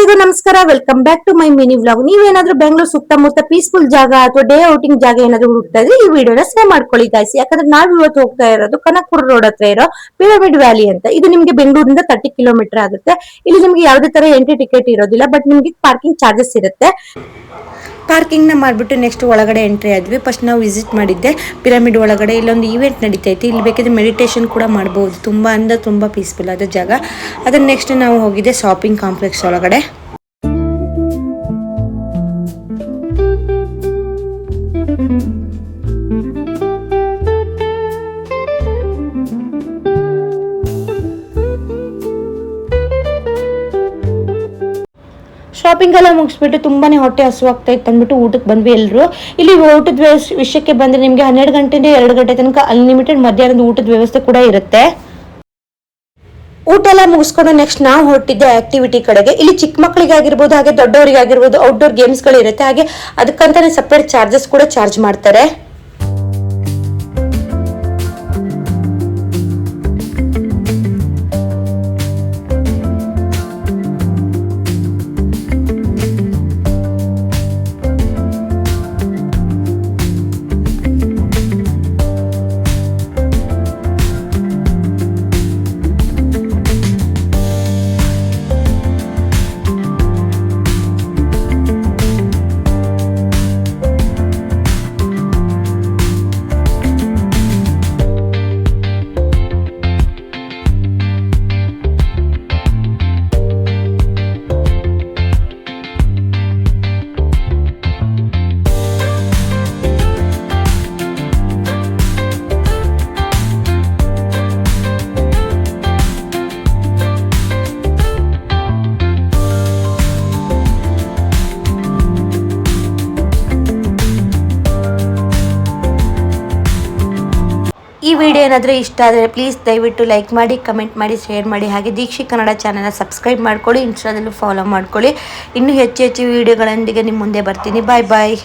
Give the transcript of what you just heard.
ಎಲ್ಲರಿಗೂ ನಮಸ್ಕಾರ. Welcome back to my mini vlog. ನೀವೇನಾದ್ರೂ ಬೆಂಗಳೂರು ಸುತ್ತಮುತ್ತ ಪೀಸ್ಫುಲ್ ಜಾಗ ಅಥವಾ ಡೇ ಔಟಿಂಗ್ ಜಾಗ ಏನಾದ್ರು ಹುಡುಕ್ತಾ ಇದ್ರೆ ಈ ವಿಡಿಯೋನ ಸೇವ್ ಮಾಡ್ಕೊಳ್ಳಿ ಗಾಯ್ಸ್. ಯಾಕಂದ್ರೆ ನಾವ್ ಇವತ್ತು ಹೋಗ್ತಾ ಇರೋದು ಕನಕಪುರ ರೋಡ್ ಹತ್ರ ಇರೋ ಪಿರಮಿಡ್ ವ್ಯಾಲಿ ಅಂತ. ಇದು ನಿಮ್ಗೆ ಬೆಂಗಳೂರಿಂದ 30 ಕಿಲೋಮೀಟರ್ ಆಗುತ್ತೆ. ಇಲ್ಲಿ ನಿಮ್ಗೆ ಯಾವುದೇ ತರ ಎಂಟ್ರಿ ಟಿಕೆಟ್ ಇರೋದಿಲ್ಲ, ಬಟ್ ನಿಮ್ಗೆ ಪಾರ್ಕಿಂಗ್ ಚಾರ್ಜಸ್ ಇರುತ್ತೆ. ಪಾರ್ಕಿಂಗ್ ನ ಮಾಡ್ಬಿಟ್ಟು ನೆಕ್ಸ್ಟ್ ಒಳಗಡೆ ಎಂಟ್ರಿ ಆದ್ವಿ. ಫಸ್ಟ್ ನಾವು ವಿಸಿಟ್ ಮಾಡಿದ್ದೆ ಪಿರಮಿಡ್ ಒಳಗಡೆ. ಇಲ್ಲೊಂದು ಈವೆಂಟ್ ನಡೀತೈತಿ. ಇಲ್ಲಿ ಬೇಕಿದ್ರೆ ಮೆಡಿಟೇಷನ್ ಕೂಡ ಮಾಡಬಹುದು. ತುಂಬಾ ಪೀಸ್ಫುಲ್ ಆದ ಜಾಗ. ಅದನ್ನ ನೆಕ್ಸ್ಟ್ ನಾವು ಹೋಗಿದ್ದೆ ಶಾಪಿಂಗ್ ಕಾಂಪ್ಲೆಕ್ಸ್ ಒಳಗಡೆ. ಶಾಪಿಂಗ್ ಎಲ್ಲ ಮುಗಿಸ್ಬಿಟ್ಟು ತುಂಬಾನೇ ಹೊಟ್ಟೆ ಹಸುವಾಗ್ತಾ ಇತ್ತು ಅಂದ್ಬಿಟ್ಟು ಊಟಕ್ಕೆ ಬಂದ್ವಿ ಎಲ್ಲರೂ. ಇಲ್ಲಿ ಊಟದ ವಿಷಯಕ್ಕೆ ಬಂದ್ರೆ ನಿಮ್ಗೆ 12 ಗಂಟೆಯಿಂದ 2 ಗಂಟೆ ತನಕ ಅನ್ಲಿಮಿಟೆಡ್ ಮಧ್ಯಾಹ್ನದ ಊಟದ ವ್ಯವಸ್ಥೆ ಕೂಡ ಇರುತ್ತೆ. ಊಟ ಎಲ್ಲ ಮುಗಿಸ್ಕೊಂಡು ನೆಕ್ಸ್ಟ್ ನಾವು ಹೊರಟಿದ್ದೆ ಆಕ್ಟಿವಿಟಿ ಕಡೆಗೆ. ಇಲ್ಲಿ ಚಿಕ್ಕ ಮಕ್ಕಳಿಗೆ ಆಗಿರ್ಬೋದು, ಹಾಗೆ ದೊಡ್ಡವರಿಗಾಗಿರ್ಬೋದು ಔಟ್ಡೋರ್ ಗೇಮ್ಸ್ ಗಳು ಇರುತ್ತೆ. ಹಾಗೆ ಅದಕ್ಕಂತಾನೆ ಸಪರೇಟ್ ಚಾರ್ಜಸ್ ಕೂಡ ಚಾರ್ಜ್ ಮಾಡ್ತಾರೆ. ಈ ವಿಡಿಯೋ ಏನಾದರೂ ಇಷ್ಟ ಆದರೆ ಪ್ಲೀಸ್ ದಯವಿಟ್ಟು ಲೈಕ್ ಮಾಡಿ, ಕಮೆಂಟ್ ಮಾಡಿ, ಶೇರ್ ಮಾಡಿ. ಹಾಗೆ ದೀಕ್ಷಿ ಕನ್ನಡ ಚಾನಲ್ನ ಸಬ್ಸ್ಕ್ರೈಬ್ ಮಾಡ್ಕೊಳ್ಳಿ, ಇನ್ಸ್ಟಾದಲ್ಲೂ ಫಾಲೋ ಮಾಡ್ಕೊಳ್ಳಿ. ಇನ್ನೂ ಹೆಚ್ಚು ವಿಡಿಯೋಗಳೊಂದಿಗೆ ನಿಮ್ಮ ಮುಂದೆ ಬರ್ತೀನಿ. ಬಾಯ್ ಬಾಯ್.